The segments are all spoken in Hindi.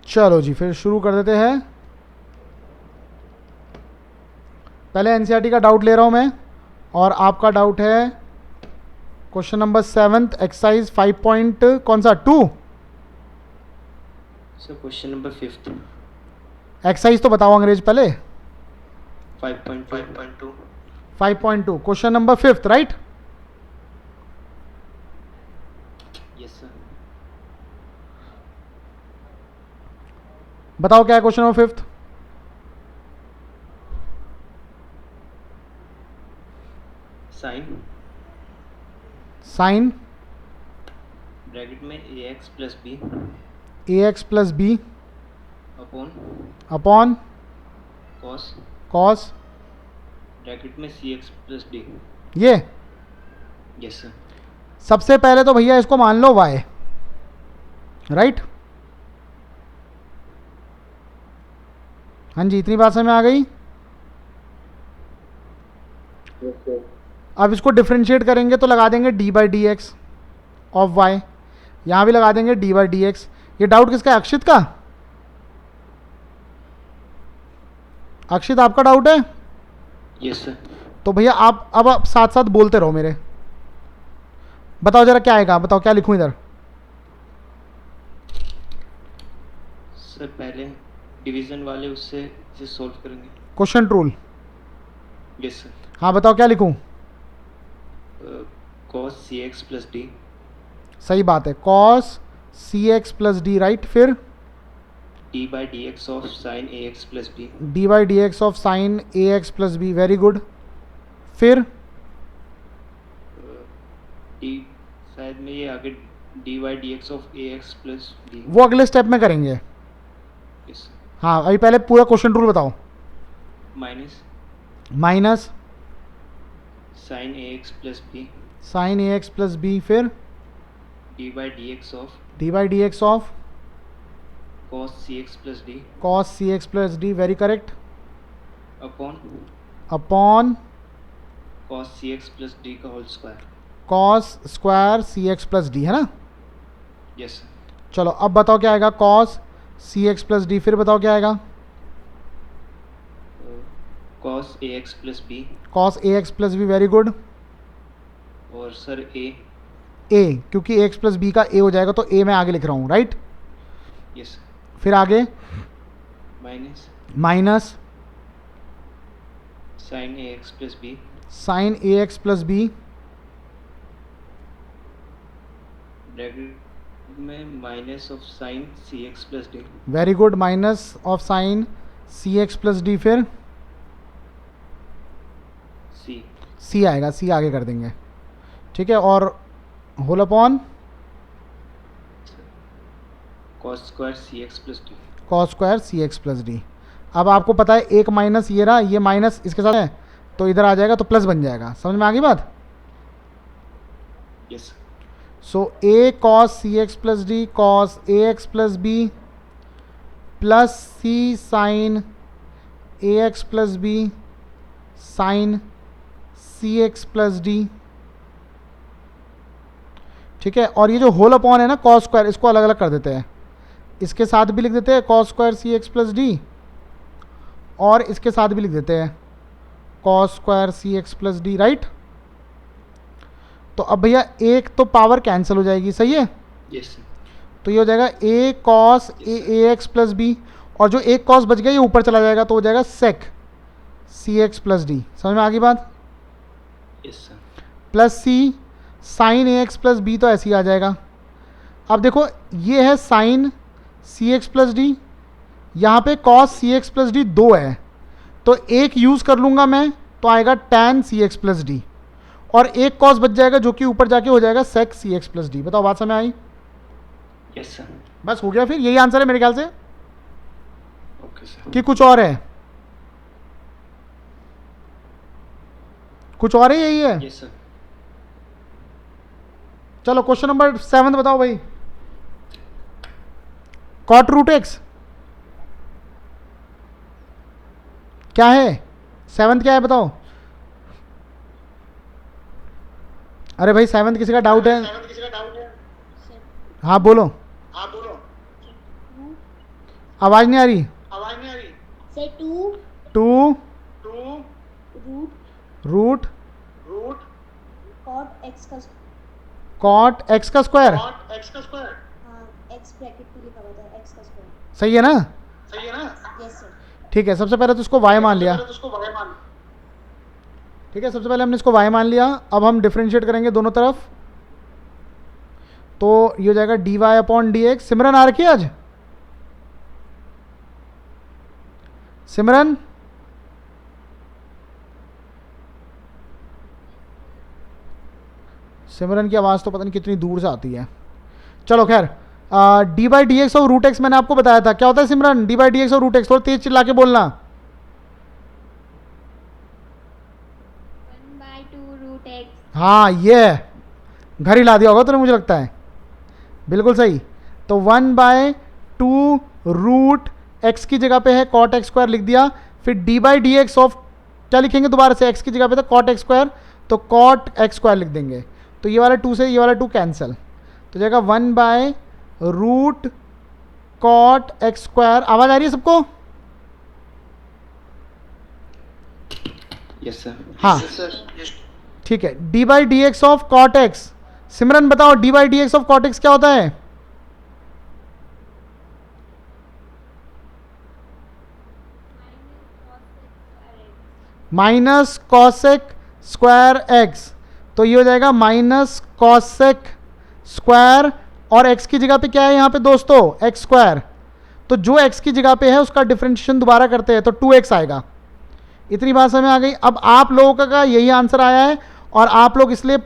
चलो जी फिर शुरू कर देते हैं। पहले एनसीईआरटी का डाउट ले रहा हूं मैं, और आपका डाउट है क्वेश्चन नंबर 7 एक्सरसाइज 5 पॉइंट कौन सा 2। सर क्वेश्चन नंबर 5 एक्सरसाइज तो बताओ अंग्रेज पहले। 5.2 5.2 question number 5 right. Yes sir. बताओ क्या है question number 5। Sine sine bracket में ax plus B A X plus B upon upon cos cos bracket में cx प्लस डी। ये। Yes sir. सबसे पहले तो भैया इसको मान लो y राइट। हाँ जी, इतनी बात समझ में आ गई। अब इसको डिफ्रेंशिएट करेंगे तो लगा देंगे d by D x of y, यहाँ भी लगा देंगे डी बाई डी एक्स। ये डाउट किसका है? अक्षित का। अक्षित आपका डाउट है? Yes sir. तो भैया आप अब आप साथ साथ बोलते रहो मेरे। बताओ जरा क्या आएगा, बताओ क्या लिखूं इधर। सर पहले डिवीजन वाले उससे इसे सॉल्व करेंगे। Question rule. Yes sir. हाँ बताओ क्या लिखूं। कॉस cx प्लस डी सही बात है, cos C X plus D right. फिर D by D x of sine ax plus B D by D x of sine A X plus B. Very good. फिर डी शायद में ये आगे D by D x of ax plus D. वो अगले स्टेप में करेंगे। Yes sir. हाँ अभी पहले पूरा क्वेश्चन रूल बताओ। Minus minus sine ax plus B sine A X plus B. फिर D by D x of D by D x of cos cx plus D cos C X plus D. Very correct. Upon upon cos cx plus D का whole square. Cos square C X plus D, है ना। Yes sir. चलो अब बताओ क्या आएगा। Cos C X plus D. फिर बताओ क्या आएगा। Cos ax plus B cos A X plus B. Very good. और सर a। ए, क्योंकि ए एक्स प्लस बी का ए हो जाएगा तो ए मैं आगे लिख रहा हूँ राइट। Yes sir. फिर आगे minus minus sine ax plus B sine A X plus B. Bracket में minus of sine cx plus D. Very good. Minus of sine C X plus D. फिर सी सी आएगा, सी आगे कर देंगे ठीक है। और whole upon cos square cx plus D. Cos square C X plus D. अब आपको पता है एक माइनस ये रहा, ये माइनस इसके साथ है तो इधर आ जाएगा तो प्लस बन जाएगा। समझ में आ गई बात। Yes so A cos C X plus D cos A X plus B plus C sign A X plus B sign C X plus D. ठीक है। और ये जो होल अपॉन है ना कॉस स्क्वायर, इसको अलग अलग कर देते हैं। इसके साथ भी लिख देते हैं cos square C X plus D, और इसके साथ भी लिख देते हैं cos square C X plus D right. तो अब भैया एक तो पावर कैंसिल हो जाएगी, सही है। Yes sir. तो ये हो जाएगा ए cos A X plus B, और जो एक कॉस बच गया ये ऊपर चला जाएगा तो हो जाएगा सेक सी एक्स प्लस डी। समझ में आ गई बात। Yes sir. Plus C sign A X plus B तो ऐसे ही आ जाएगा। अब देखो ये है sign C X plus D, यहाँ पे cos C X plus D 2 है तो एक यूज़ कर लूँगा मैं तो आएगा टैन सी एक्स प्लस डी, और एक कॉस बच जाएगा जो कि ऊपर जाके हो जाएगा सेक सी एक्स प्लस डी। बताओ बात समझ आई। Yes sir. बस हो गया, फिर यही आंसर है मेरे ख्याल से ओके सर। कि कुछ और है। कुछ और है, यही है। Yes sir. चलो क्वेश्चन नंबर 7 बताओ भाई। कॉट रूट एक्स क्या है? 7 क्या है बताओ। अरे भाई 7 किसी का डाउट है? हाँ बोलो। आवाज नहीं आ रही। Sir 2 two root root cot x का कॉट एक्स का स्क्वायर, हाँ एक्स ब्रैकेट में लिखा हुआ था एक्स का स्क्वायर। सही है ना? Yes sir. ठीक है, सबसे पहले तो इसको y मान लिया। ठीक है, सबसे पहले हमने इसको y मान लिया। अब हम डिफरेंशिएट करेंगे दोनों तरफ, तो ये हो जाएगा dy अपॉन डी एक्स। सिमरन आ रखी है आज? सिमरन सिमरन की आवाज़ तो पता नहीं कितनी दूर से आती है। चलो खैर, डी बाई डी एक्स और रूट एक्स मैंने आपको बताया था क्या होता है सिमरन। डी बाई डी एक्स और रूट एक्स, थोड़ा तेज चिल्ला के बोलना। 1/2 रूट एक्स। हाँ, ये घर ही ला दिया होगा तूने, मुझे लगता है। बिल्कुल सही। तो 1/2 रूट एक्स की जगह पे है कॉट एक्स स्क्वायर लिख दिया। फिर D by D x of क्या लिखेंगे दोबारा से, एक्स की जगह पे था कॉट एक्स स्क्वायर, तो कॉट एक्स स्क्वायर लिख देंगे। तो ये वाला 2 से ये वाला 2 कैंसिल, तो जाएगा 1/रूट कॉट एक्स स्क्वायर। आवाज आ रही है सबको? Yes sir. हाँ ठीक है। D by D x of cot X. Simran बताओ D by D x of cot X क्या होता है? Minus cosec square X. तो ये हो जाएगा माइनस कॉसेक स्क्वायर, और x की जगह पे क्या है यहाँ पे दोस्तों, एक्स स्क्वायर। तो जो x की जगह पे है उसका डिफरेंशिएशन दोबारा करते हैं तो 2x आएगा। इतनी बात समझ आ गई। अब आप लोगों का यही आंसर आया है, और आप लोग इसलिए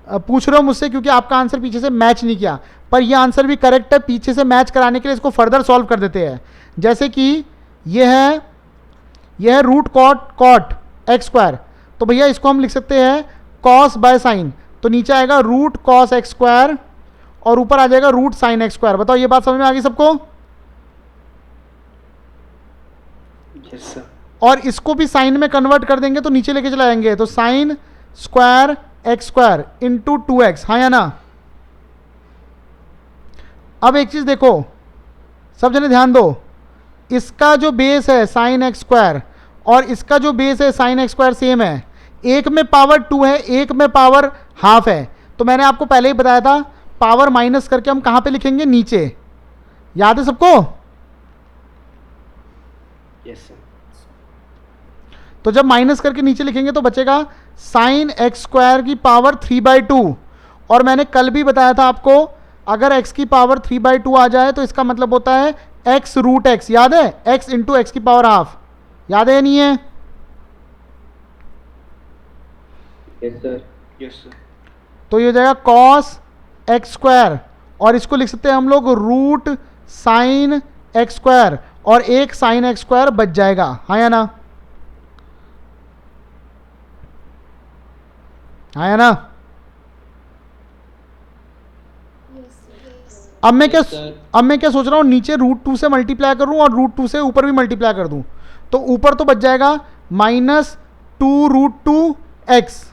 पूछ रहे हो मुझसे क्योंकि आपका आंसर पीछे से मैच नहीं किया, पर यह आंसर भी करेक्ट है। पीछे से मैच कराने के लिए इसको फर्दर सॉल्व कर देते हैं। जैसे कि यह है रूट कॉट एक्स स्क्वायर, तो भैया इसको हम लिख सकते हैं कॉस बाय साइन। तो नीचे आएगा रूट कॉस एक्स स्क्वायर और ऊपर आ जाएगा रूट साइन एक्स स्क्वायर। बताओ ये बात समझ में आ गई सबको? Yes sir. और इसको भी साइन में कन्वर्ट कर देंगे तो नीचे लेके चले जाएंगे, तो sine square x square into 2x। हाँ या ना? अब एक चीज देखो, सब जने ध्यान दो, इसका जो बेस है साइन एक्स स्क्वायर और इसका जो बेस है साइन एक्स स्क्वायर सेम है। एक में पावर 2 है, एक में पावर हाफ है। तो मैंने आपको पहले ही बताया था पावर माइनस करके हम कहां पे लिखेंगे, नीचे। याद है सबको? Yes sir. तो जब माइनस करके नीचे लिखेंगे तो बचेगा साइन एक्स स्क्वायर की पावर 3/2। और मैंने कल भी बताया था आपको, अगर x की पावर 3/2 आ जाए तो इसका मतलब होता है x रूट एक्स। याद है? x इंटू एक्स की पावर हाफ। याद है या नहीं है? Yes sir. Yes sir. तो ये हो जाएगा कॉस एक्स स्क्वायर, और इसको लिख सकते हैं हम लोग रूट साइन एक्स स्क्वायर, और एक साइन एक्स स्क्वायर बच जाएगा। हाँ या ना? हाँ या ना? अब मैं क्या सोच रहा हूँ, नीचे रूट 2 से मल्टीप्लाई करूँ और रूट 2 से ऊपर भी मल्टीप्लाई कर दूँ, तो ऊपर तो बच जाएगा -2√2x।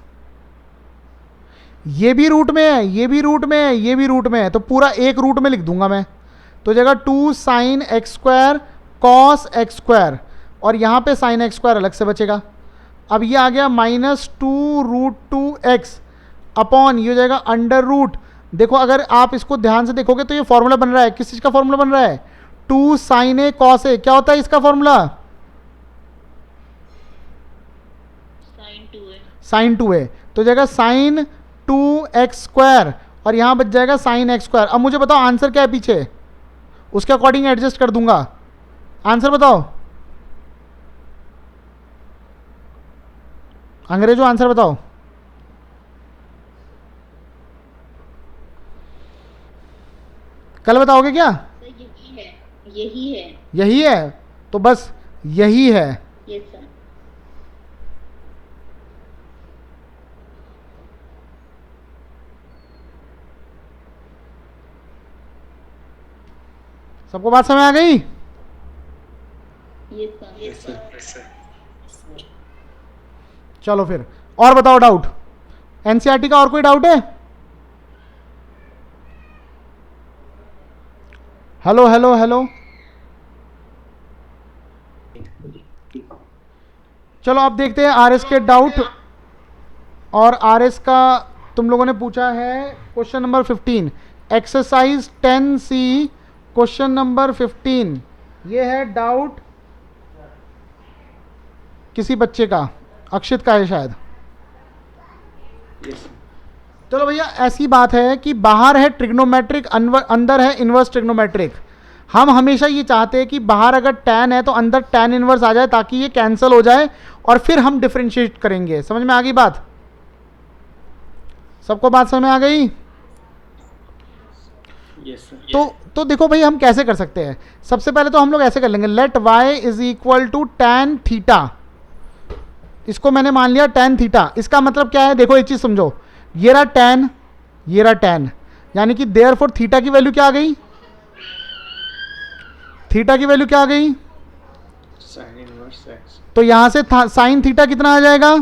ये भी रूट में है, ये भी रूट में है, ये भी रूट में है, तो पूरा एक रूट में लिख दूंगा मैं। तो जगह 2 sine x square cos x square, और यहाँ पे साइन एक्स स्क्वायर अलग से बचेगा। अब ये आ गया -2√2x अपॉन ये हो जाएगा अंडर रूट। देखो अगर आप इसको ध्यान से देखोगे तो ये फॉर्मूला बन रहा है, किस चीज़ का फॉर्मूला बन रहा है, 2 साइन ए कॉस ए। क्या होता है इसका फॉर्मूला? साइन 2 है। तो जाएगा साइन 2x स्क्वायर, और यहाँ बच जाएगा साइन एक्स स्क्वायर। अब मुझे बताओ आंसर क्या है पीछे, उसके अकॉर्डिंग एडजस्ट कर दूंगा। आंसर बताओ अंग्रेजों, आंसर बताओ। कल बताओगे क्या? यही है, यही है। यही है, तो बस यही है। Yes sir. सबको बात समझ आ गई? Yes sir. चलो फिर और बताओ डाउट, एनसीईआरटी का और कोई डाउट है? हेलो हेलो हेलो, चलो अब देखते हैं आर एस के डाउट। और आर एस का तुम लोगों ने पूछा है question number 15, exercise 10C question number 15। ये है डाउट किसी बच्चे का, अक्षित का है शायद। यस चलो भैया, ऐसी बात है कि बाहर है ट्रिग्नोमेट्रिक, अंदर है इन्वर्स ट्रिग्नोमेट्रिक। हम हमेशा ये चाहते हैं कि बाहर अगर tan है तो अंदर tan इन्वर्स आ जाए ताकि ये कैंसिल हो जाए और फिर हम डिफरेंशिएट करेंगे। समझ में आ गई बात? सबको बात समझ में आ गई? Yes sir. तो देखो भाई, हम कैसे कर सकते हैं। सबसे पहले तो हम लोग ऐसे कर लेंगे, let y is equal to tan theta. इसको मैंने मान लिया tan थीटा। इसका मतलब क्या है, देखो एक चीज समझो, ये रहा tan, ये रहा tan, यानी कि देयरफॉर थीटा की वैल्यू क्या आ गई, थीटा की वैल्यू क्या आ गई, साइन इनवर्स एक्स। तो यहां से साइन थीटा कितना आ जाएगा,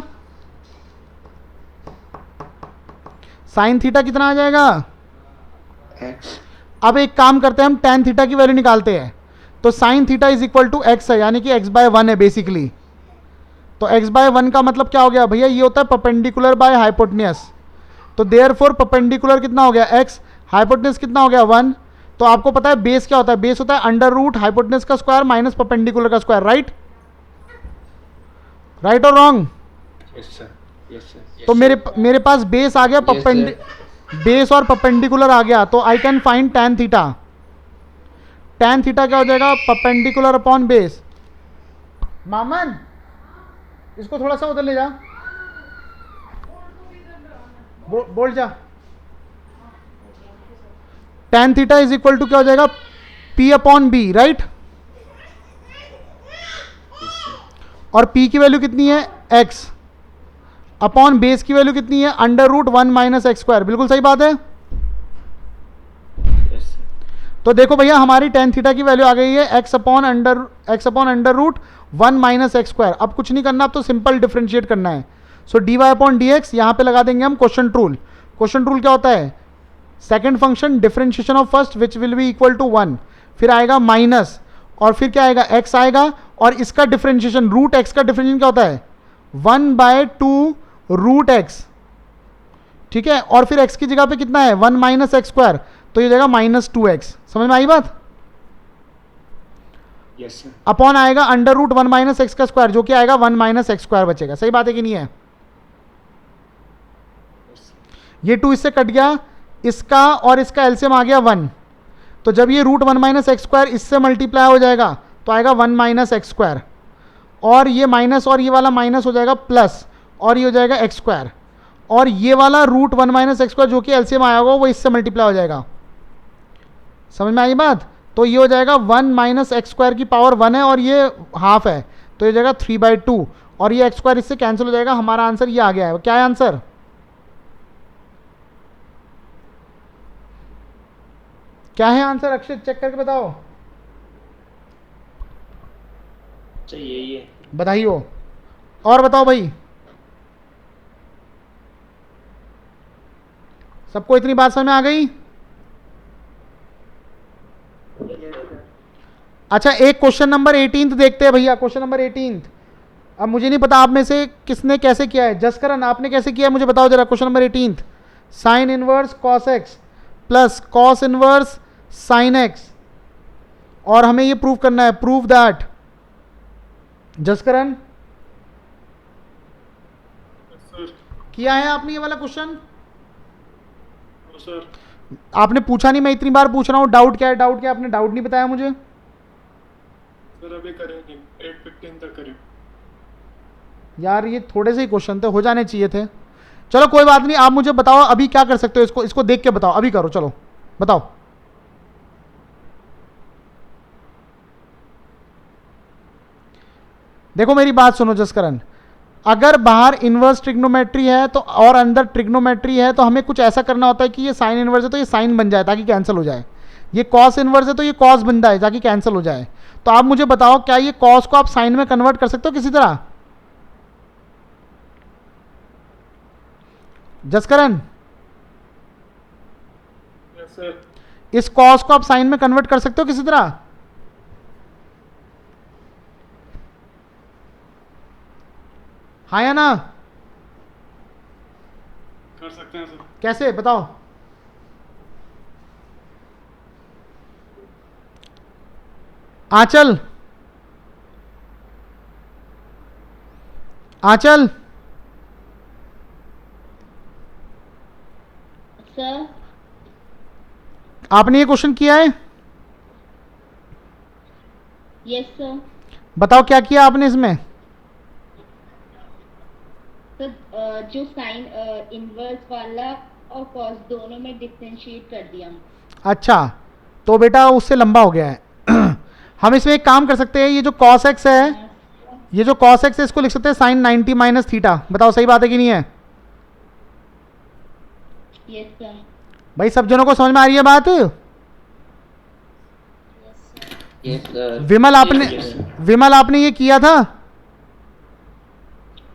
साइन थीटा कितना आ जाएगा एक्स। अब एक काम करते हैं, हम tan थीटा की वैल्यू निकालते हैं। तो sine theta is equal to x है, यानी कि x/1 है बेसिकली। तो x/1 का मतलब क्या हो गया भैया, ये होता है परपेंडिकुलर बाय हाइपोटेन्यूस। तो देयरफॉर परपेंडिकुलर कितना हो गया x, हाइपोटेन्यूस कितना हो गया 1। तो आपको पता है बेस क्या होता है, बेस होता है अंडर रूट हाइपोटेन्यूस का स्क्वायर माइनस परपेंडिकुलर का स्क्वायर, राइट? राइट और wrong? Yes sir, yes sir. तो मेरे पास बेस आ गया, बेस और परपेंडिकुलर आ गया, तो I can find tan theta. tan theta क्या हो जाएगा, परपेंडिकुलर अपॉन बेस। मामन इसको थोड़ा सा उधर ले जा, बोल जा। tan theta is equal to क्या हो जाएगा, p अपॉन बी, राइट? और p की वैल्यू कितनी है x, अपॉन बेस की वैल्यू कितनी है under root 1 minus x square. बिल्कुल सही बात है। Yes sir. तो देखो भैया, हमारी tan थीटा की वैल्यू आ गई है x upon under root 1 minus x square. अब कुछ नहीं करना, अब तो सिंपल डिफरेंशिएट करना है। सो dy अपॉन डी एक्स, यहाँ पे लगा देंगे हम क्वेश्चन रूल। क्वेश्चन रूल क्या होता है, second function differentiation of first which will be equal to 1, फिर आएगा माइनस, और फिर क्या आएगा x आएगा, और इसका डिफरेंशिएशन रूट x का डिफरेंशिएशन क्या होता है 1/2 रूट x, ठीक है? और फिर x की जगह पे कितना है 1 माइनस एक्स स्क्वायर, तो ये जाएगा -2x। समझ में आई बात? Yes sir. अपॉन आएगा अंडर रूट 1 माइनस एक्स का स्क्वायर, जो कि आएगा 1 माइनस एक्स स्क्वायर बचेगा। सही बात है कि नहीं है? ये 2 इससे कट गया, इसका और इसका एलसीएम आ गया 1। तो जब ये रूट 1 माइनस एक्स स्क्वायर इससे मल्टीप्लाई हो जाएगा तो आएगा 1 माइनस एक्स स्क्वायर, और ये माइनस और ये वाला माइनस हो जाएगा प्लस, और ये हो जाएगा एक्स स्क्वायर, और ये वाला रूट 1 माइनस एक्स स्क्वायर जो कि एलसीएम आया होगा वो इससे मल्टीप्लाई हो जाएगा। समझ में आई बात? तो ये हो जाएगा 1 माइनस एक्स स्क्वायर की पावर 1 है और ये हाफ है, तो ये जाएगा 3/2, और ये एक्स स्क्वायर इससे कैंसिल हो जाएगा। हमारा आंसर ये आ गया है। क्या है आंसर? क्या है आंसर अक्षित, चेक करके बताओ। अच्छा यही है। बधाई हो। और बताओ भाई, सबको इतनी बात समझ में आ गई? अच्छा, एक क्वेश्चन नंबर 18 देखते हैं भैया। क्वेश्चन नंबर 18, अब मुझे नहीं पता आप में से किसने कैसे किया है। जसकरण, आपने कैसे किया है मुझे बताओ जरा। Question number 18, sine inverse cos x plus cos inverse sine x, और हमें ये प्रूव करना है, प्रूव दैट। जसकरण, किया है आपने ये वाला क्वेश्चन? सर आपने पूछा नहीं, मैं इतनी बार पूछ रहा हूँ डाउट क्या है, डाउट क्या है, आपने डाउट नहीं बताया मुझे। सर अभी करेंगे 8:15 तक करें। यार ये थोड़े से ही क्वेश्चन थे, हो जाने चाहिए थे। चलो कोई बात नहीं, आप मुझे बताओ अभी क्या कर सकते हो। इसको देख के बताओ, अभी करो, चलो बताओ। देखो मेरी बात सुनो जसकरण, अगर बाहर इनवर्स ट्रिग्नोमेट्री है तो और अंदर ट्रिग्नोमेट्री है, तो हमें कुछ ऐसा करना होता है कि ये साइन इनवर्स है तो ये साइन बन जाए ताकि कैंसिल हो जाए, ये कॉस इनवर्स है तो ये कॉस बन जाए ताकि कैंसिल हो जाए। तो आप मुझे बताओ, क्या ये कॉस को आप साइन में कन्वर्ट कर सकते हो किसी तरह? Jaskaran, yes sir. इस कॉस को आप साइन में कन्वर्ट कर सकते हो किसी तरह? हाँ या ना? कर सकते हैं सर। कैसे बताओ? आंचल, आंचल, सर आपने ये क्वेश्चन किया है? Yes sir. बताओ क्या किया आपने इसमें? सर जो साइन इनवर्स वाला और कॉस दोनों में डिफरेंशिएट कर दिया। अच्छा, तो बेटा उससे लंबा हो गया है। हम इसमें एक काम कर सकते हैं, ये जो cos x है, ये जो cos x है इसको लिख सकते हैं sin 90 माइनस थीटा। बताओ सही बात है कि नहीं है? Yes sir. भाई सब जनों को समझ में आ रही है बात? Yes sir. विमल आपने ये किया था?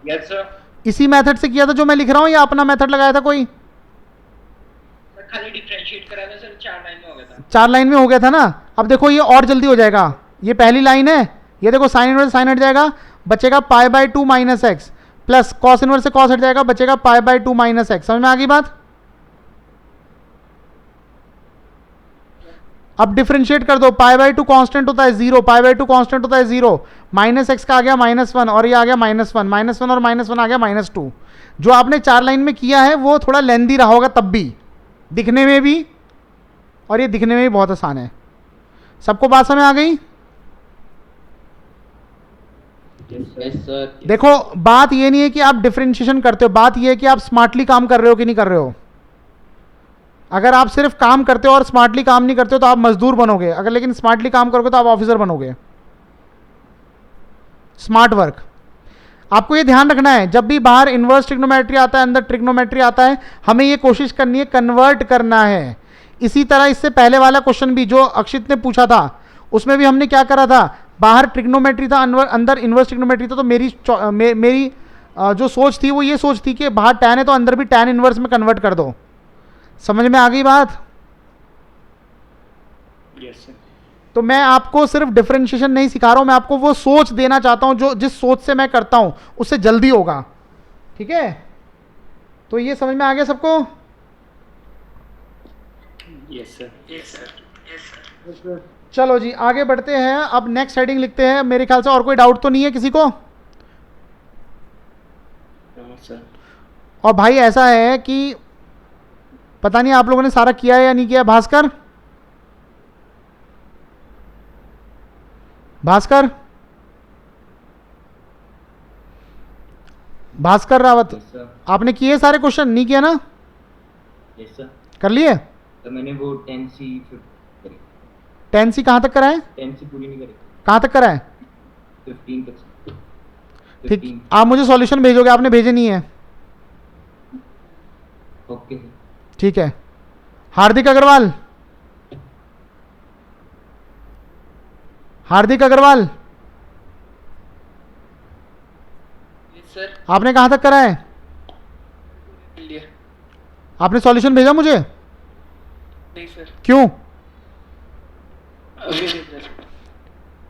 Yes sir. इसी मेथड से किया था जो मैं लिख रहा हूँ, या अपना मेथड लगाया था कोई? खाली डिफरेंशिएट करा था सर, 4 लाइन में हो गया था। 4 लाइन में हो गया था ना। अब देखो ये और जल्दी हो जाएगा। ये पहली लाइन है, ये देखो साइन इनवर्स साइन हट जाएगा, बचेगा pi by 2 minus x, plus cos inverse से कॉस हट जाएगा, बचेगा पाई बाय 2 माइनस एक्स। समझ में आ गई बात? अब डिफरेंशिएट कर दो, पाई बाय 2 कांस्टेंट होता है 0, पाई बाय 2 कांस्टेंट होता है 0, माइनस एक्स का आ गया -1 और ये आ गया -1, -1 और -1 आ गया -2। जो आपने 4 लाइन में किया है वो थोड़ा लेंदी रहा होगा, तब भी दिखने में भी, और ये दिखने में भी बहुत आसान है। सबको बात समझ आ गई? Yes sir. देखो बात ये नहीं है कि आप डिफरेंशिएशन करते हो, बात ये है कि आप स्मार्टली काम कर रहे हो कि नहीं कर रहे हो। अगर आप सिर्फ काम करते हो और स्मार्टली काम नहीं करते हो तो आप मजदूर बनोगे, अगर लेकिन स्मार्टली काम करोगे तो आप ऑफिसर बनोगे। Smart work. आपको ये ध्यान रखना है, जब भी बाहर इनवर्स ट्रिग्नोमेट्री आता है, अंदर ट्रिग्नोमेट्री आता है, हमें ये कोशिश करनी है कन्वर्ट करना है। इसी तरह इससे पहले वाला क्वेश्चन भी जो अक्षित ने पूछा था, उसमें भी हमने क्या करा था, बाहर ट्रिग्नोमेट्री था, अंदर इनवर्स ट्रिग्नोमेट्री था। तो मेरी जो सोच थी वो ये सोच थी कि बाहर टैन है तो अंदर भी टैन इनवर्स में कन्वर्ट कर दो। समझ में आ गई बात? Yes sir. तो मैं आपको सिर्फ डिफरेंशिएशन नहीं सिखा रहा हूं, मैं आपको वो सोच देना चाहता हूं जो जिस सोच से मैं करता हूं उससे जल्दी होगा। ठीक है? तो ये समझ में आ गया सबको? Yes sir. Yes sir. Yes sir. चलो जी आगे बढ़ते हैं। अब नेक्स्ट हेडिंग लिखते हैं। मेरे ख्याल से और कोई डाउट तो नहीं है किसी को? No sir. और भाई ऐसा है कि पता नहीं आप लोगों ने सारा किया है या नहीं किया। Bhaskar, Bhaskar, Bhaskar Rawat, yes sir. आपने किए सारे क्वेश्चन? नहीं किया ना? Yes sir. कर लिए? तो मैंने वो 10C 10C कहाँ तक कराए? 10C पूरी नहीं करी, कहाँ तक कराए? 15 तक। ठीक, 15। आप मुझे सॉल्यूशन भेजोगे? आपने भेजे नहीं है? Okay sir. ठीक है। हार्दिक अग्रवाल, हार्दिक अग्रवाल, यस सर। आपने कहाँ तक करा है? लिया। आपने सॉल्यूशन भेजा मुझे? नहीं सर, क्यों? अभी नहीं सर।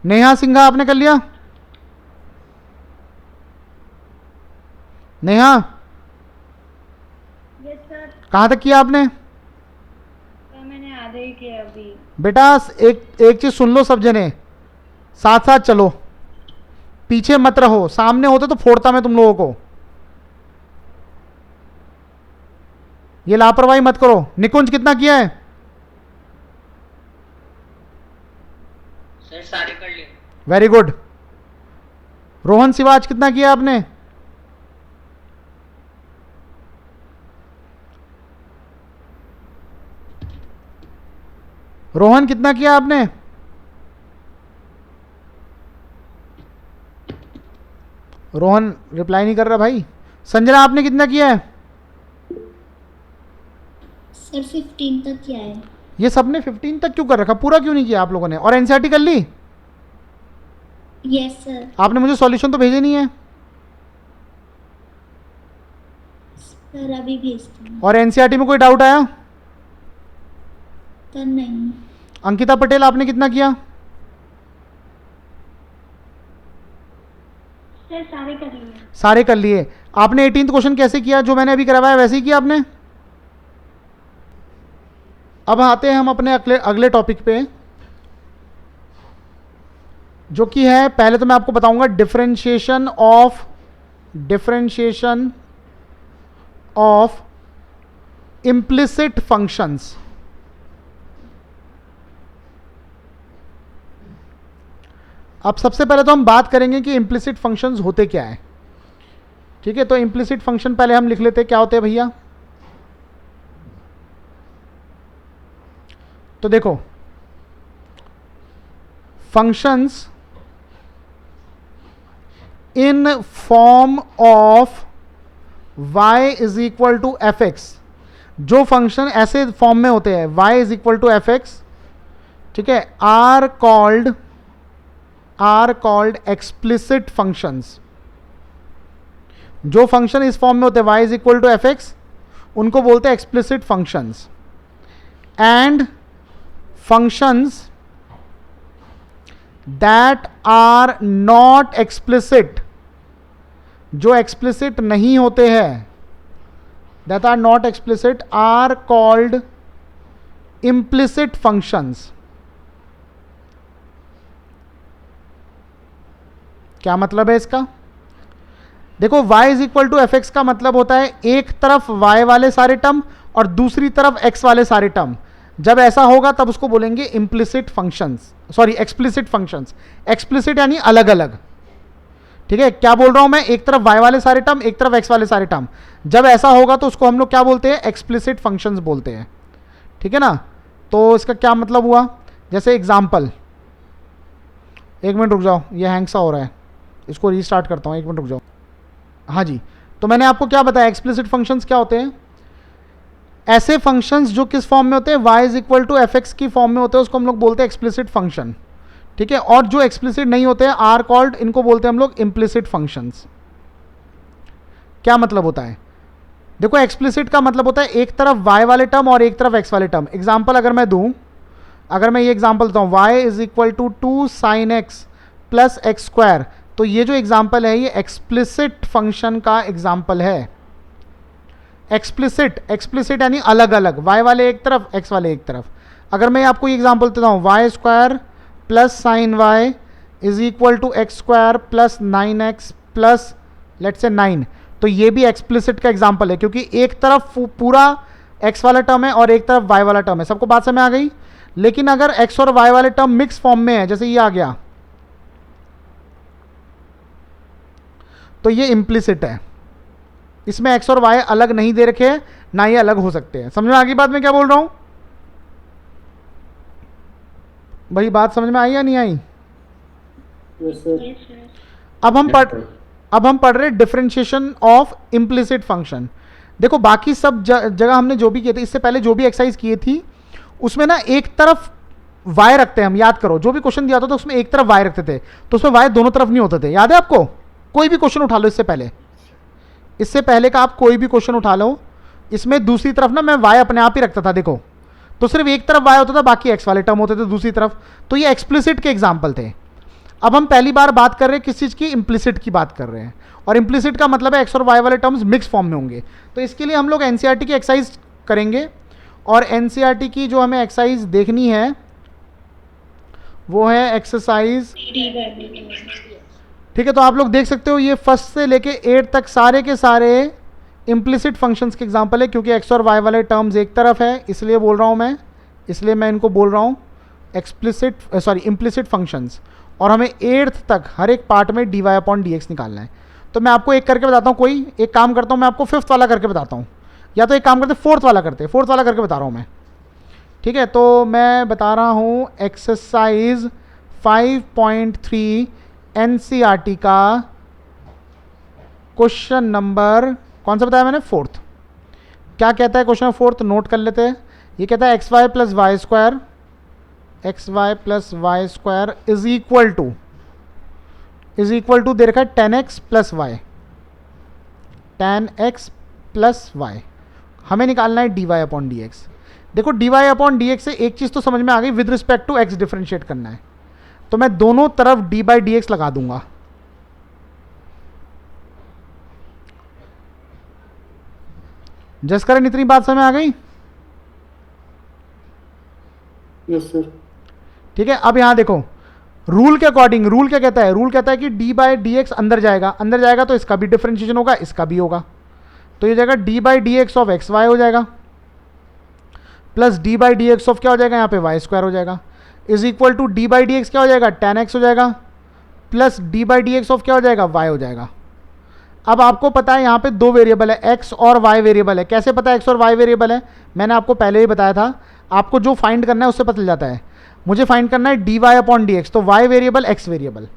नेहा सिंघा आपने कर लिया? Neha yes sir. कहाँ तक किया आपने? सर मैंने आधे ही किया अभी। बेटा एक चीज सुन लो सब जने, साथ साथ चलो, पीछे मत रहो। सामने होते तो फोड़ता मैं तुम लोगों को। ये लापरवाही मत करो। निकुंज कितना किया है? सर सारे कर लिए। Very good. रोहन सिवाज कितना किया आपने? रोहन कितना किया आपने? रोहन रिप्लाई नहीं कर रहा भाई। संजना आपने कितना किया है? सर 15 तक किया है। ये सबने 15 तक क्यों कर रखा? पूरा क्यों नहीं किया आप लोगों ने? और एनसीईआरटी कर ली? Yes sir. आपने मुझे सॉल्यूशन तो भेजे नहीं है। सर अभी भेजती हूँ। और एनसीईआरटी में कोई डाउट आया? सर नहीं। अंकिता पटेल आपने कितना किया? सर सारे कर लिए। सारे कर लिए। आपने 18th क्वेश्चन कैसे किया? जो मैंने अभी करवाया वैसे ही किया आपने? अब आते हैं हम अपने अगले टॉपिक पे, जो कि है, पहले तो मैं आपको बताऊंगा डिफरेंशिएशन ऑफ इम्प्लिसिट फंक्शंस। अब सबसे पहले तो हम बात करेंगे कि इम्प्लिसिट फंक्शंस होते क्या है। ठीक है, तो इम्प्लिसिट फंक्शन पहले हम लिख लेते हैं, क्या होते हैं भैया। तो देखो, functions in form of y is equal to f x, जो फंक्शन ऐसे फॉर्म में होते हैं y is equal to f x, ठीक है, आर कॉल्ड एक्सप्लिसिट फंक्शंस। जो फंक्शन इस फॉर्म में होते हैं y is equal to f x, उनको बोलते हैं explicit functions. And functions that are not explicit, जो एक्सप्लिसिट नहीं होते हैं, that are not explicit, are called implicit functions. क्या मतलब है इसका? देखो, y is equal to f x का मतलब होता है एक तरफ y वाले सारे टर्म और दूसरी तरफ x वाले सारे टर्म। जब ऐसा होगा तब उसको बोलेंगे implicit functions, sorry explicit functions. Explicit यानी अलग अलग। ठीक है, क्या बोल रहा हूं मैं? एक तरफ y वाले सारे टर्म, एक तरफ x वाले सारे टर्म। जब ऐसा होगा तो उसको हम लोग क्या बोलते हैं? एक्सप्लिसिट फंक्शंस बोलते हैं। ठीक है ना? तो इसका क्या मतलब हुआ? जैसे एग्जाम्पल, एक मिनट रुक जाओ, ये हैंग सा हो रहा है, इसको रीस्टार्ट करता हूँ, एक मिनट रुक जाओ। हाँ जी, तो मैंने आपको क्या बताया, एक्सप्लिसिट फंक्शंस क्या होते हैं? ऐसे फंक्शंस जो किस फॉर्म में होते हैं? y is equal to f x की फॉर्म में होते हैं, उसको हम लोग बोलते हैं एक्सप्लिसिट फंक्शन। ठीक है, और जो एक्सप्लिसिट नहीं होते हैं, आर कॉल्ड, इनको बोलते हैं हम लोग इम्प्लिसिट फंक्शंस। क्या मतलब होता है? देखो, एक्सप्लिसिट का मतलब होता है एक तरफ y वाले टर्म और एक तरफ x वाले टर्म। एग्जाम्पल अगर मैं दूं, अगर मैं ये एग्जाम्पल देता हूँ, y is equal to 2 sin x plus x square, तो ये जो एग्जाम्पल है ये एक्सप्लिसिट फंक्शन का एग्जाम्पल है। एक्सप्लिसिट यानी अलग अलग, y वाले एक तरफ, x वाले एक तरफ। अगर मैं आपको ये एग्जाम्पल देता हूँ, y square plus sine y is equal to x square plus 9x plus let's say 9, तो ये भी एक्सप्लिसिट का एग्जाम्पल है, क्योंकि एक तरफ पूरा x वाला टर्म है और एक तरफ y वाला टर्म है। सबको बात समझ में आ गई? लेकिन अगर x और y वाले टर्म मिक्स फॉर्म में है, जैसे ये आ गया, तो ये इम्प्लिसिट है। इसमें x और y अलग नहीं दे रखे हैं, ना ये अलग हो सकते हैं। समझ में आ गई बात मैं क्या बोल रहा हूं भाई? बात समझ में आई या नहीं आई? अब हम पढ़ रहे डिफरेंशिएशन ऑफ इम्प्लिसिट फंक्शन। देखो, बाकी सब जगह हमने जो भी किए थे, इससे पहले जो भी एक्सरसाइज किए थी, उसमें ना एक तरफ y रखते हैं हम। याद करो, जो भी क्वेश्चन दिया था तो उसमें एक तरफ y रखते थे, तो उसमें y दोनों तरफ नहीं होते थे। याद है आपको? कोई भी क्वेश्चन उठा लो इससे पहले का आप कोई भी क्वेश्चन उठा लो, इसमें दूसरी तरफ ना मैं y अपने आप ही रखता था। देखो, तो सिर्फ एक तरफ y होता था, बाकी x वाले टर्म होते थे दूसरी तरफ। तो ये एक्सप्लिसिट के एग्जाम्पल थे। अब हम पहली बार बात कर रहे हैं किस चीज़ की? इम्प्लिसिट की बात कर रहे हैं। और इम्प्लिसिट का मतलब है x और y वाले टर्म्स मिक्स फॉर्म में होंगे। तो इसके लिए हम लोग एनसीईआरटी की एक्सरसाइज करेंगे, और एनसीईआरटी की जो हमें एक्सरसाइज देखनी है वो है एक्सरसाइज, ठीक है। तो आप लोग देख सकते हो, ये फर्स्ट से लेके 8 तक सारे के सारे इम्प्लिसिट फंक्शंस के एग्जांपल है, क्योंकि x और y वाले टर्म्स एक तरफ है, इसलिए बोल रहा हूँ मैं, इसलिए मैं इनको बोल रहा हूँ इम्प्लिसिट फंक्शंस। और हमें 8th तक हर एक पार्ट में dy/dx निकालना है। तो मैं आपको एक करके बताता हूँ, कोई एक काम करता हूँ, मैं आपको 5th वाला करके बताता हूँ, या तो एक काम करते 4th वाला करते, 4th वाला करके बता रहा हूँ मैं, ठीक है। तो मैं बता रहा हूँ एक्सरसाइज 5.3 एनसीईआरटी का क्वेश्चन नंबर कौन सा बताया मैंने? 4th। क्या कहता है क्वेश्चन 4th? नोट कर लेते हैं। ये कहता है xy plus Y square is equal to दे रखा है 10x प्लस वाई। हमें निकालना है dy/dx। देखो, dy/dx से एक चीज़ तो समझ में आ गई, with respect to x differentiate करना है, तो मैं दोनों तरफ d/dx लगा दूंगा। जसकरण इतनी बात समझ में आ गई? Yes sir. ठीक है, अब यहां देखो रूल के अकॉर्डिंग, रूल क्या कहता है? रूल कहता है कि डी बाई डी एक्स अंदर जाएगा, अंदर जाएगा तो इसका भी डिफरेंशिएशन होगा, इसका भी होगा, तो ये जाएगा d by D x of x y हो जाएगा, plus d by D x of क्या हो जाएगा यहाँ पे वाई स्क्वायर हो जाएगा, is equal to d by D x क्या हो जाएगा टेन एक्स हो जाएगा, plus d by D x of क्या हो जाएगा वाई हो जाएगा। अब आपको पता है यहाँ पे दो वेरिएबल है, एक्स और वाई वेरिएबल है। कैसे पता है एक्स और वाई वेरिएबल है? मैंने आपको पहले ही बताया था, आपको जो फाइंड करना है उससे पता चल जाता है। मुझे फाइंड करना है d Y upon D x, तो वाई वेरिएबल एक्स वेरिएबल,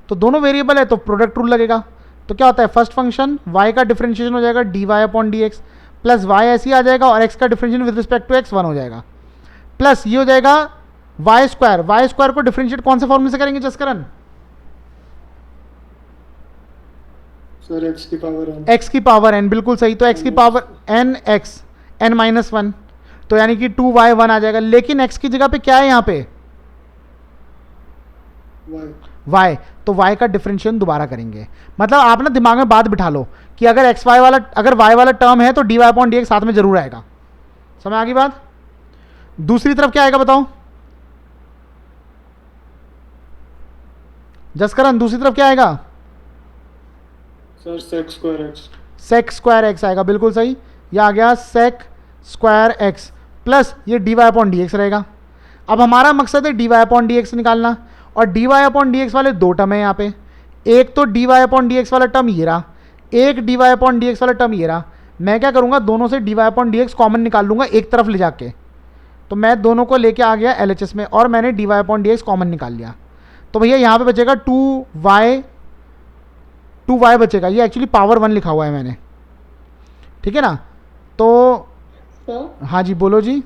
तो दोनों वेरिएबल है तो प्रोडक्ट रूल लगेगा। तो क्या होता है, फर्स्ट फंक्शन वाई का डिफरेंशिएशन हो जाएगा d Y upon D x, plus y ऐसे ही आ जाएगा और एक्स का differentiation with respect to x 1 हो जाएगा, प्लस ये हो जाएगा वाई स्क्वायर। वाई स्क्वायर को डिफरेंशिएट कौन से फॉर्मूले से करेंगे जसकरण? सर एक्स की पावर एन। एक्स की पावर एन, बिल्कुल सही। तो एक्स की power n x n minus 1, तो यानी कि 2y1 आ जाएगा। लेकिन x की जगह पे क्या है यहाँ पे? y, तो y का डिफरेंशिएशन दोबारा करेंगे। मतलब आप ना दिमाग में बात बिठा लो कि अगर x y वाला, अगर y वाला टर्म है तो dy अपॉन dx साथ में जरूर आएगा। समझ आ गई बात? दूसरी तरफ क्या आएगा बताओ जसकरण, दूसरी तरफ क्या आएगा? Sir sec square x. Sec square x आएगा, बिल्कुल सही। ये आ गया सेक स्क्वायर एक्स प्लस ये D Y upon D x रहेगा। अब हमारा मकसद है d Y upon D x निकालना, और d Y upon D x वाले दो टर्म है यहाँ पे। एक तो D Y upon D x वाला टर्म ये रहा, एक d Y upon D x वाला टर्म ये रहा। मैं क्या करूँगा, दोनों से D Y upon D x common निकाल लूँगा एक तरफ ले जाके। तो मैं दोनों को लेके आ गया एल एच एस में और मैंने D Y upon D x common निकाल लिया। तो भैया यहाँ पे बचेगा 2y बचेगा। ये एक्चुअली पावर 1 लिखा हुआ है मैंने, ठीक है ना? तो सर हाँ जी बोलो जी।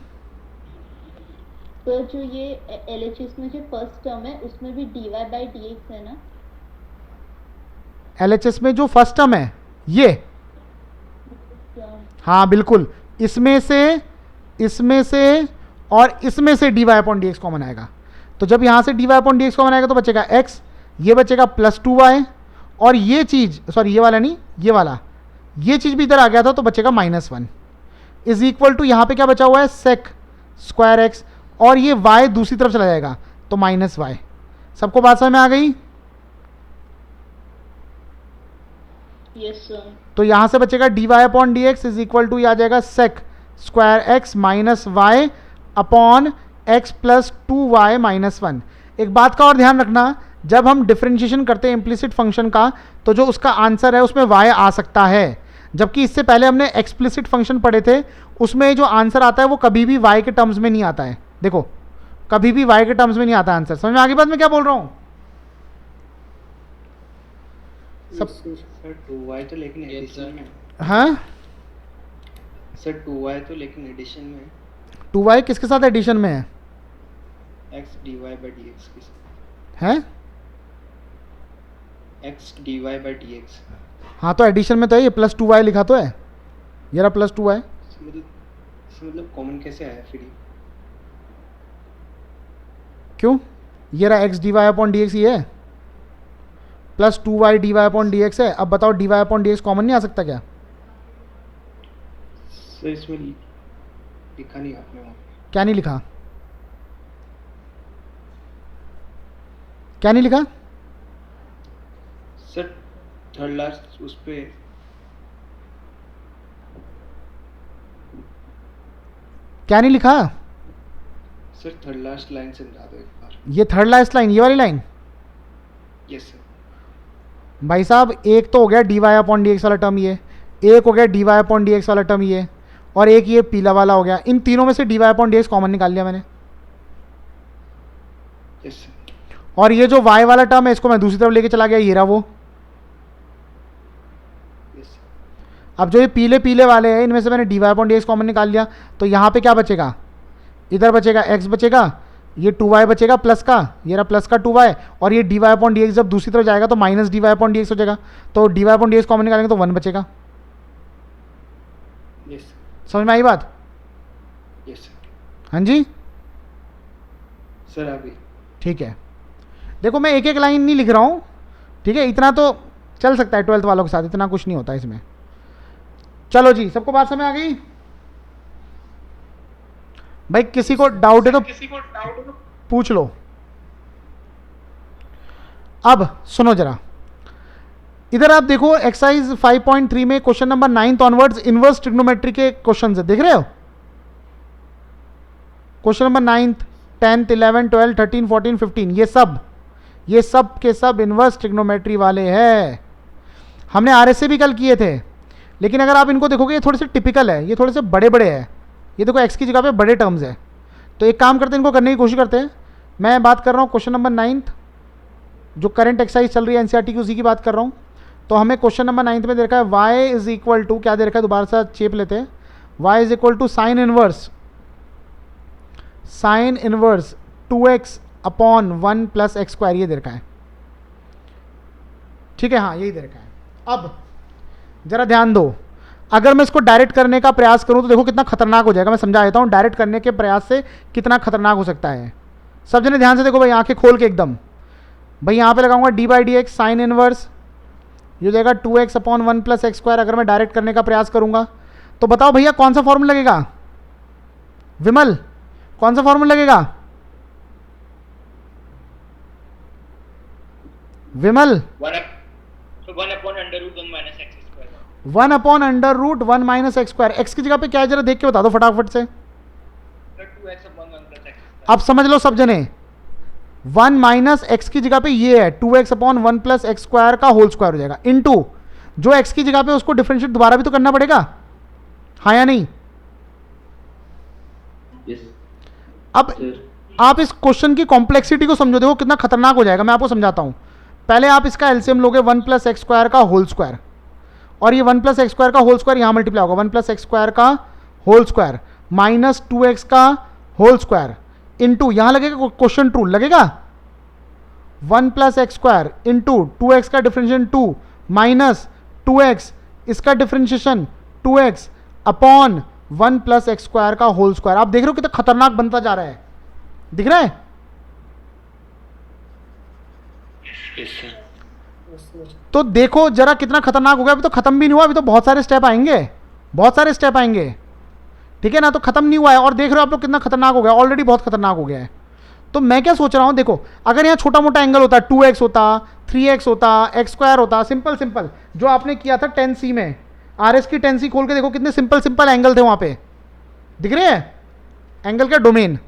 सर जो ये LHS में जो फर्स्ट टर्म है उसमें भी dy बाई dx है ना? LHS में जो फर्स्ट टर्म है ये, हाँ बिल्कुल, इसमें से और इसमें से D Y upon D x common आएगा। तो जब यहाँ से D Y upon D x common आएगा तो बचेगा x, ये बचेगा प्लस 2y, और ये चीज़, सॉरी ये वाला नहीं, ये वाला, ये चीज़ भी इधर आ गया था तो बचेगा -1 इज इक्वल टू यहाँ पे क्या बचा हुआ है सेक स्क्वायर एक्स, और ये y दूसरी तरफ चला जाएगा तो -y। सबको बात समझ में आ गई? Yes sir. तो यहाँ से बचेगा D Y upon D X is equal to, आ जाएगा sec square X minus Y upon X plus 2y minus 1। एक बात का और ध्यान रखना, जब हम डिफरेंशिएशन करते हैं इम्प्लिसिट फंक्शन का तो जो उसका आंसर है उसमें y आ सकता है, जबकि इससे पहले हमने एक्सप्लिसिट फंक्शन पढ़े थे, उसमें जो आंसर आता है वो कभी भी y के टर्म्स में नहीं आता है। देखो कभी भी y के टर्म्स में नहीं आता आंसर। समझ में आगे बात मैं क्या बोल रहा हूँ? सब सर 2y तो लेकिन एडिशन में, हाँ सर 2y तो लेकिन एडिशन में 2y किसके साथ एडिशन में है? x dy by dx के साथ हैं? x dy by dx। हाँ तो एडिशन में तो है, ये प्लस 2y लिखा तो है, ये रहा प्लस 2y। मतलब कॉमन कैसे आया फिर ये? क्यों? ये रहा X D Y upon D x, ये है plus 2y D Y upon D X है। अब बताओ D Y upon D x common नहीं आ सकता क्या? सर इसमें लिखा नहीं आपने वहाँ पे। क्या नहीं लिखा? क्या नहीं लिखा? सर थर्ड लास्ट उस पे क्या नहीं लिखा? सर थर्ड लास्ट लाइन से मिला दो एक बार। ये थर्ड लास्ट लाइन, ये वाली लाइन। Yes sir. भाई साहब एक तो हो गया D Y upon D x वाला टर्म ये, एक हो गया D Y upon D x वाला टर्म ये, और एक ये पीला वाला हो गया। इन तीनों में से D Y upon D x common निकाल लिया मैंने। Yes sir. और ये जो y वाला टर्म है इसको मैं दूसरी तरफ लेके चला गया, ये रहा वो। Yes sir. अब जो ये पीले पीले वाले हैं इनमें से मैंने D Y upon D x common निकाल लिया, तो यहाँ पे क्या बचेगा? इधर बचेगा x बचेगा, ये 2y बचेगा प्लस का, ये रहा प्लस का 2y, और ये D Y upon D X जब दूसरी तरफ जाएगा तो minus D Y upon D X हो जाएगा। तो D Y upon D x common निकालेंगे तो 1 बचेगा। Yes sir. समझ में आई बात? Yes sir. हाँ जी सर अभी ठीक है। देखो मैं एक एक लाइन नहीं लिख रहा हूँ, ठीक है? इतना तो चल सकता है 12th वालों के साथ, इतना कुछ नहीं होता इसमें। चलो जी, सबको बात समझ आ गई? भाई किसी को डाउट है तो पूछ लो। अब सुनो जरा, इधर आप देखो एक्सरसाइज 5.3 में question number 9 onwards inverse trigonometry के क्वेश्चन है, देख रहे हो? क्वेश्चन नंबर 9, 10, 11, 12, 13, 14, 15, ये सब के सब इनवर्स ट्रिग्नोमेट्री वाले हैं। हमने आरएसए भी कल किए थे, लेकिन अगर आप इनको देखोगे ये थोड़े से टिपिकल है, ये थोड़े से बड़े बड़े हैं। ये देखो एक्स की जगह पे बड़े टर्म्स है, तो एक काम करते हैं, इनको करने की कोशिश करते हैं। मैं बात कर रहा हूँ क्वेश्चन नंबर 9, जो करंट एक्सरसाइज चल रही है एनसीईआरटी की, उसी की बात कर रहा हूँ। तो हमें क्वेश्चन नंबर 9 में दे रखा है y इज इक्वल टू, क्या दे रखा है दोबारा से चेप लेते हैं, y is equal to sine inverse 2x upon 1 plus x square, ये दे रखा है। ठीक है, हाँ यही दे रखा है। अब जरा ध्यान दो, अगर मैं इसको डायरेक्ट करने का प्रयास करूं तो देखो कितना खतरनाक हो जाएगा। मैं समझा देता हूं डायरेक्ट करने के प्रयास से कितना खतरनाक हो सकता है। सब जने ध्यान से देखो भाई, आंखें खोल के एकदम। भाई यहाँ पे लगाऊंगा D by D x sine inverse, ये जाएगा 2x upon 1 plus x square. अगर मैं डायरेक्ट करने का प्रयास करूंगा तो बताओ भैया कौन सा फॉर्मूला लगेगा? विमल, कौन सा फॉर्मूला लगेगा? Vimal, 1 upon under root 1 minus x square. 1 upon under root 1 minus x square. X की जगह पे क्या है जरा देख के बता दो फटाफट से। 2x upon 1 plus x square. अब समझ लो सब जने, 1 माइनस एक्स की जगह पे ये है 2x upon 1 plus x square का होल स्क्वायर हो जाएगा, इनटू जो एक्स की जगह पे उसको डिफरेंशिएट दोबारा भी तो करना पड़ेगा, हाँ या नहीं? अब आप इस क्वेश्चन की कॉम्प्लेक्सिटी को समझो, देखो कितना खतरनाक हो जाएगा। मैं आपको समझाता हूं। पहले आप इसका एलसीएम लोगे 1 प्लस एक्स स्क्वायर का होल स्क्वायर, और ये 1 प्लस एक्स स्क्वायर का होल स्क्वायर यहां मल्टीप्लाई होगा, 1 प्लस एक्स स्क्वायर का होल स्क्वायर माइनस 2x का होल स्क्वायर इंटू यहां लगेगा क्वेश्चन ट्रू लगेगा, 1 plus x square into 2x का डिफरेंशिएशन 2 माइनस 2x इसका differentiation 2x upon 1 plus x square का होल स्क्वायर। आप देख रहे हो कितना खतरनाक बनता जा रहा है, दिख रहा है? तो देखो जरा कितना खतरनाक हो गया। अभी तो खत्म भी नहीं हुआ, अभी तो बहुत सारे स्टेप आएंगे, बहुत सारे स्टेप आएंगे, ठीक है ना? तो खत्म नहीं हुआ है, और देख रहे हो आप लोग कितना खतरनाक हो गया, ऑलरेडी बहुत खतरनाक हो गया है। तो मैं क्या सोच रहा हूं, देखो अगर यहाँ छोटा मोटा एंगल होता, 2x होता, 3x होता, एक्स स्क्वायर होता, सिंपल जो आपने किया था 10C में, RS की 10C खोल के देखो कितने सिंपल एंगल थे वहां पे, दिख रहे हैं एंगल का डोमेन,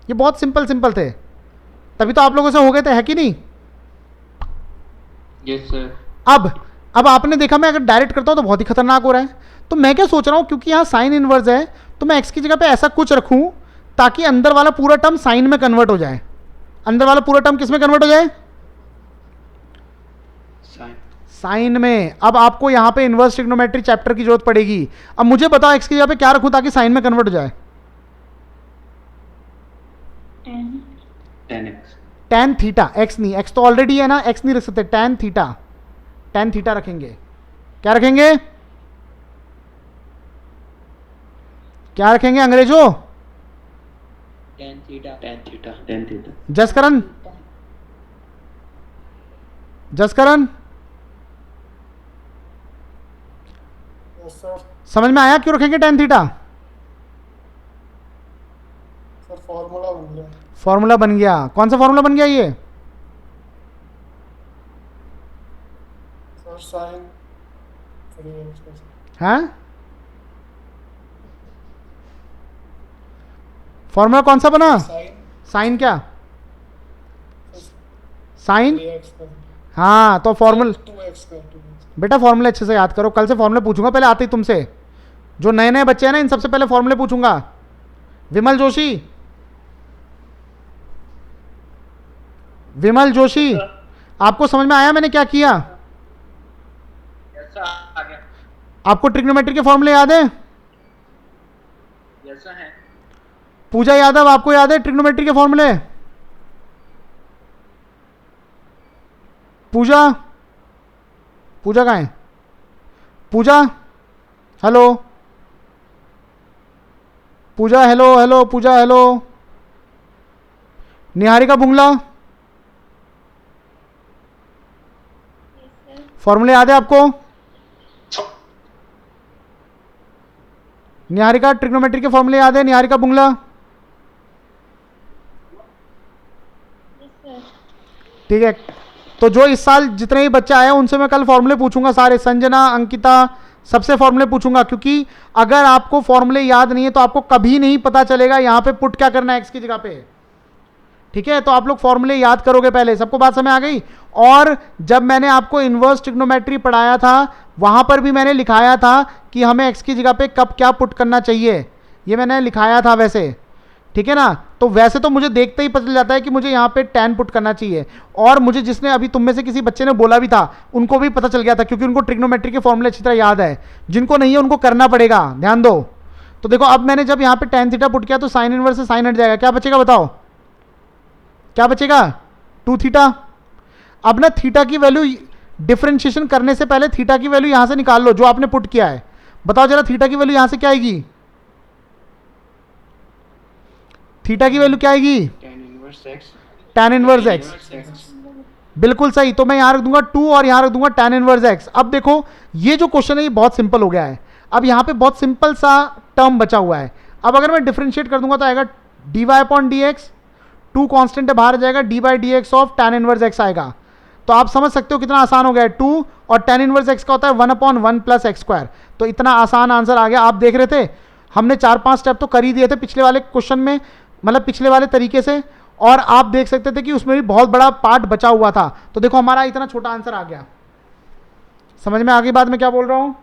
ये बहुत सिंपल थे, तभी तो आप लोगों से हो गए थे, है कि नहीं? Yes sir. अब आपने देखा मैं अगर डायरेक्ट करता हूं तो बहुत ही खतरनाक हो रहा है। तो मैं क्या सोच रहा हूं, क्योंकि यहां साइन इनवर्स है तो मैं एक्स की जगह पे ऐसा कुछ रखूं ताकि अंदर वाला पूरा टर्म साइन में कन्वर्ट हो जाए। अंदर वाला पूरा टर्म किस में कन्वर्ट हो जाए? साइन में। अब आपको यहां पे इनवर्स ट्रिग्नोमेट्री चैप्टर की जरूरत पड़ेगी। अब मुझे बताओ एक्स की जगह पे क्या रखूं ताकि साइन में कन्वर्ट हो जाए? tan थीटा, एक्स नहीं, एक्स तो ऑलरेडी है ना, एक्स नहीं रख सकते, tan थीटा रखेंगे। क्या रखेंगे? क्या रखेंगे अंग्रेजों? tan theta. जसकरण सर समझ में आया क्यों रखेंगे tan थीटा? फॉर्मूला बन गया। फॉर्मूला बन गया। कौन सा फॉर्मूला बन गया ये? सर साइन हाँ, फॉर्मूला कौन सा बना? साइन क्या? साइन, हाँ तो फॉर्मूला, 2x का 2x। बेटा फॉर्मूले अच्छे से याद करो, कल से फॉर्मूले पूछूंगा पहले आते ही तुमसे। जो नए नए बच्चे हैं ना इन सबसे पहले फॉर्मूले पूछूंगा। विमल जोशी, आपको समझ में आया मैंने क्या किया? ऐसा आ गया। आपको ट्रिग्नोमेट्री के फॉर्मूले याद है? ऐसा है। पूजा यादव आपको याद है ट्रिग्नोमेट्री के फॉर्मूले? पूजा कहाँ है? पूजा हेलो, पूजा हेलो, पूजा हेलो, निहारिका बुंगला, फॉर्मूले याद है आपको? निहारिका ट्रिग्नोमेट्री के फॉर्मूले याद है? निहारिका बुंगला? Yes sir. ठीक है, तो जो इस साल जितने भी बच्चे आए हैं उनसे मैं कल फॉर्मूले पूछूंगा सारे, संजना, अंकिता, सबसे फॉर्मूले पूछूंगा, क्योंकि अगर आपको फॉर्मूले याद नहीं है तो आपको कभी नहीं पता चलेगा यहाँ पे पुट क्या करना है एक्स की जगह पे। ठीक है, तो आप लोग फॉर्मूले याद करोगे पहले। सबको बात समझ आ गई? और जब मैंने आपको इन्वर्स ट्रिग्नोमेट्री पढ़ाया था वहां पर भी मैंने लिखाया था कि हमें एक्स की जगह पे कब क्या पुट करना चाहिए, ये मैंने लिखाया था वैसे। ठीक है ना, तो वैसे तो मुझे देखते ही पता चल जाता है कि मुझे यहाँ पे tan पुट करना चाहिए, और मुझे जिसने अभी तुम में से किसी बच्चे ने बोला भी था उनको भी पता चल गया था, क्योंकि उनको ट्रिग्नोमेट्री के फॉर्मूले अच्छी तरह याद है। जिनको नहीं है उनको करना पड़ेगा, ध्यान दो। तो देखो अब मैंने जब यहाँ पे tan थीटा पुट किया तो साइन इनवर्स से साइन हट जाएगा, क्या बचेगा बताओ? क्या बचेगा? 2 थीटा। अब ना थीटा की वैल्यू डिफरेंशिएशन करने से पहले थीटा की वैल्यू यहां से निकाल लो जो आपने पुट किया है। बताओ जरा थीटा की वैल्यू यहां से क्या आएगी? थीटा की वैल्यू क्या आएगी? tan inverse x। बिल्कुल सही, तो मैं यहां रख दूंगा 2 और यहां रख दूंगा tan इनवर्स x। अब देखो ये जो क्वेश्चन है ये बहुत सिंपल हो गया है। अब यहां पे बहुत सिंपल सा टर्म बचा हुआ है। अब अगर मैं डिफरेंशिएट कर दूंगा तो आएगा dy/dx, 2 कांस्टेंट है बाहर आ जाएगा, d/dx of tan inverse x आएगा। तो आप समझ सकते हो कितना आसान हो गया है। 2 और tan इनवर्स x का होता है 1/1 प्लस एक्स स्क्वायर। तो इतना आसान आंसर आ गया। आप देख रहे थे हमने 4-5 स्टेप तो कर ही दिए थे पिछले वाले क्वेश्चन में, मतलब पिछले वाले तरीके से, और आप देख सकते थे कि उसमें भी बहुत बड़ा पार्ट बचा हुआ था। तो देखो हमारा इतना छोटा आंसर आ गया। समझ में आ गई बात मैं क्या बोल रहा हूं?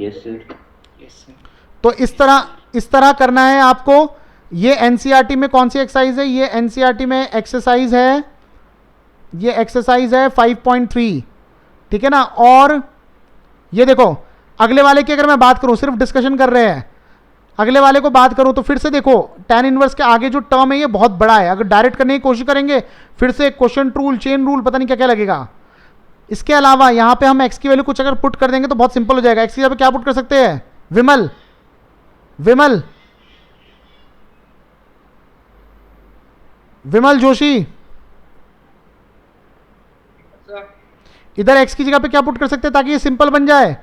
Yes sir. तो इस तरह करना है आपको। ये एनसीईआरटी में कौन सी एक्सरसाइज है? ये एनसीईआरटी में एक्सरसाइज है, ये एक्सरसाइज है 5.3। ठीक है ना, और ये देखो अगले वाले की अगर मैं बात करूं, सिर्फ डिस्कशन कर रहे हैं, अगले वाले को बात करूं तो फिर से देखो tan इनवर्स के आगे जो टर्म है ये बहुत बड़ा है। अगर डायरेक्ट करने की कोशिश करेंगे फिर से क्वेश्चन रूल, चेन रूल, पता नहीं क्या क्या लगेगा। इसके अलावा यहाँ पे हम x की वैल्यू कुछ अगर पुट कर देंगे तो बहुत सिंपल हो जाएगा। x की जगह पे क्या पुट कर सकते हैं? विमल जोशी, सर इधर x की जगह पे क्या पुट कर सकते हैं ताकि ये सिंपल बन जाए?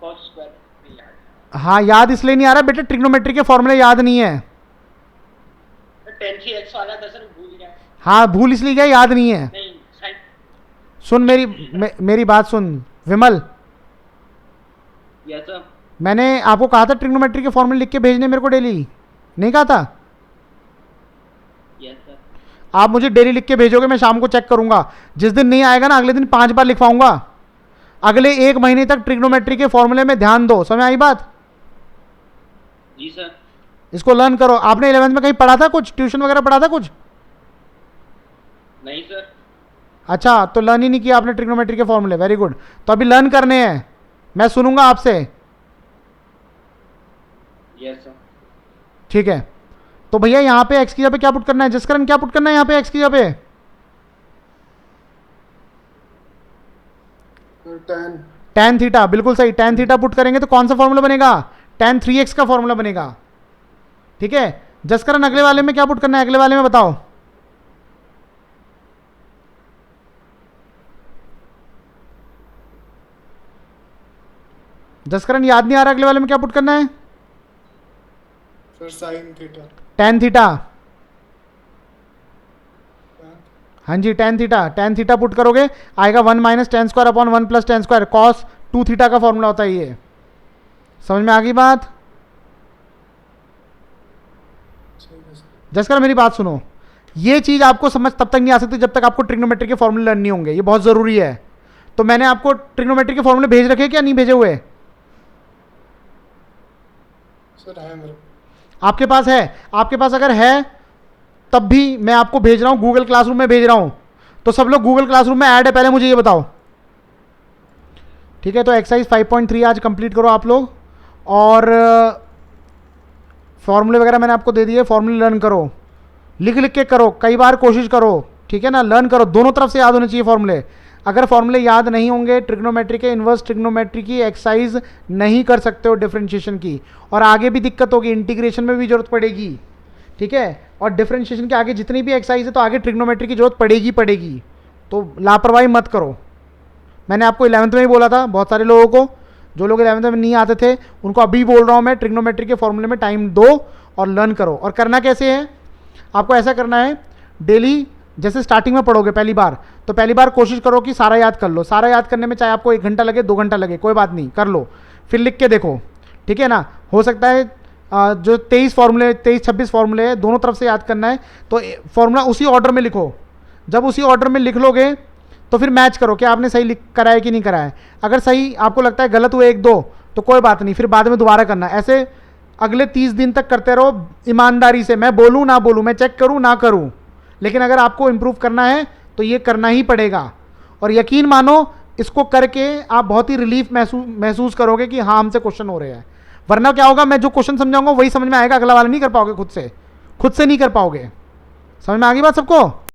cos स्क्वायर नहीं याद। हाँ याद इसलिए नहीं आ रहा बेटा, ट्रिग्नोमेट्री के फॉर्मूले याद नहीं है। tan 3x वाला था सर, भूल गया। हाँ भूल इसलिए गया, याद नहीं है। नहीं साइन। सुन मेरी बात सुन विमल, यस सर। मैंने आपको कहा था ट्रिग्नोमेट्री के फॉर्मूले लिख के भेजने मेरे को डेली, नहीं कहा था? Yes sir. आप मुझे डेली लिख के भेजोगे, मैं शाम को चेक करूंगा। जिस दिन नहीं आएगा ना अगले दिन 5 बार लिखवाऊंगा। अगले 1 महीने तक ट्रिग्नोमेट्री के फॉर्मूले में ध्यान दो। समझ आई बात? जी सर। इसको लर्न करो। आपने 11th में कहीं पढ़ा था कुछ, ट्यूशन वगैरह पढ़ा था कुछ? नहीं सर। अच्छा, तो लर्न ही नहीं किया आपने ट्रिग्नोमेट्री के फॉर्मूले। Very good. तो अभी लर्न करने हैं, मैं सुनूंगा आपसे। Yes sir. ठीक है, तो भैया यहाँ पे x की जगह पे क्या पुट करना है? जसकरण क्या पुट करना है यहाँ पे x की जगह पे? tan थीटा, बिल्कुल सही। tan थीटा पुट करेंगे तो कौन सा फॉर्मूला बनेगा? tan 3x का फॉर्मूला बनेगा। ठीक है, जसकरण अगले वाले में क्या पुट करना है? अगले वाले में बताओ। जसकरण याद नहीं आ रहा अगले वाले में क्या पुट करना है? Sir sine theta. tan theta. हाँ जी tan थीटा पुट करोगे आएगा 1 minus tan square upon 1 plus tan square cos 2 theta का फॉर्मूला होता है ये। समझ में आ गई बात? जसकर मेरी बात सुनो, ये चीज आपको समझ तब तक नहीं आ सकती जब तक आपको ट्रिग्नोमेट्री के फॉर्मूले लर्न नहीं होंगे। ये बहुत जरूरी है। तो मैंने आपको ट्रिग्नोमेट्री के फॉर्मूले भेज रखे क्या नहीं भेजे हुए? सर है मेरे। आपके पास है? आपके पास अगर है तब भी मैं आपको भेज रहा हूं, गूगल क्लासरूम में भेज रहा हूं। तो सब लोग गूगल क्लासरूम में ऐड है, पहले मुझे ये बताओ। ठीक है, तो एक्सरसाइज 5.3 आज कंप्लीट करो आप लोग, और फॉर्मूले वगैरह मैंने आपको दे दिए। फॉर्मूले लर्न करो, लिख लिख के करो, कई बार कोशिश करो। ठीक है ना, लर्न करो, दोनों तरफ से याद होने चाहिए फॉर्मूले। अगर फॉर्मूले याद नहीं होंगे ट्रिग्नोमेट्री के, इन्वर्स ट्रिग्नोमेट्री की एक्सरसाइज नहीं कर सकते हो डिफरेंशिएशन की, और आगे भी दिक्कत होगी, इंटीग्रेशन में भी जरूरत पड़ेगी। ठीक है, और डिफरेंशिएशन के आगे जितनी भी एक्सरसाइज है तो आगे ट्रिग्नोमेट्री की जरूरत पड़ेगी। तो लापरवाही मत करो। मैंने आपको 11th में ही बोला था, बहुत सारे लोगों को, जो लोग 11th में नहीं आते थे उनको अभी बोल रहा हूँ मैं, ट्रिग्नोमेट्री के फॉर्मूले में टाइम दो और लर्न करो। और करना कैसे है, आपको ऐसा करना है, डेली जैसे स्टार्टिंग में पढ़ोगे पहली बार, तो पहली बार कोशिश करो कि सारा याद कर लो। सारा याद करने में चाहे आपको 1 घंटा लगे 2 घंटा लगे, कोई बात नहीं, कर लो, फिर लिख के देखो, ठीक है ना। हो सकता है जो 23-26 फॉर्मूले हैं दोनों तरफ से याद करना है, तो फॉर्मूला उसी ऑर्डर में लिखो। जब उसी ऑर्डर में लिख लोगे तो फिर मैच करो कि आपने सही लिख करा है कि नहीं करा है। अगर सही आपको लगता है गलत हुए 1-2 तो कोई बात नहीं, फिर बाद में दोबारा करना। ऐसे अगले 30 दिन तक करते रहो ईमानदारी से। मैं बोलूँ ना बोलूँ, मैं चेक करूँ ना करूँ, लेकिन अगर आपको इम्प्रूव करना है तो ये करना ही पड़ेगा। और यकीन मानो इसको करके आप बहुत ही रिलीफ महसूस करोगे कि हाँ हमसे क्वेश्चन हो रहे हैं। वरना क्या होगा, मैं जो क्वेश्चन समझाऊंगा वही समझ में आएगा, अगला वाला नहीं कर पाओगे, खुद से नहीं कर पाओगे। समझ में आ गई बात सबको?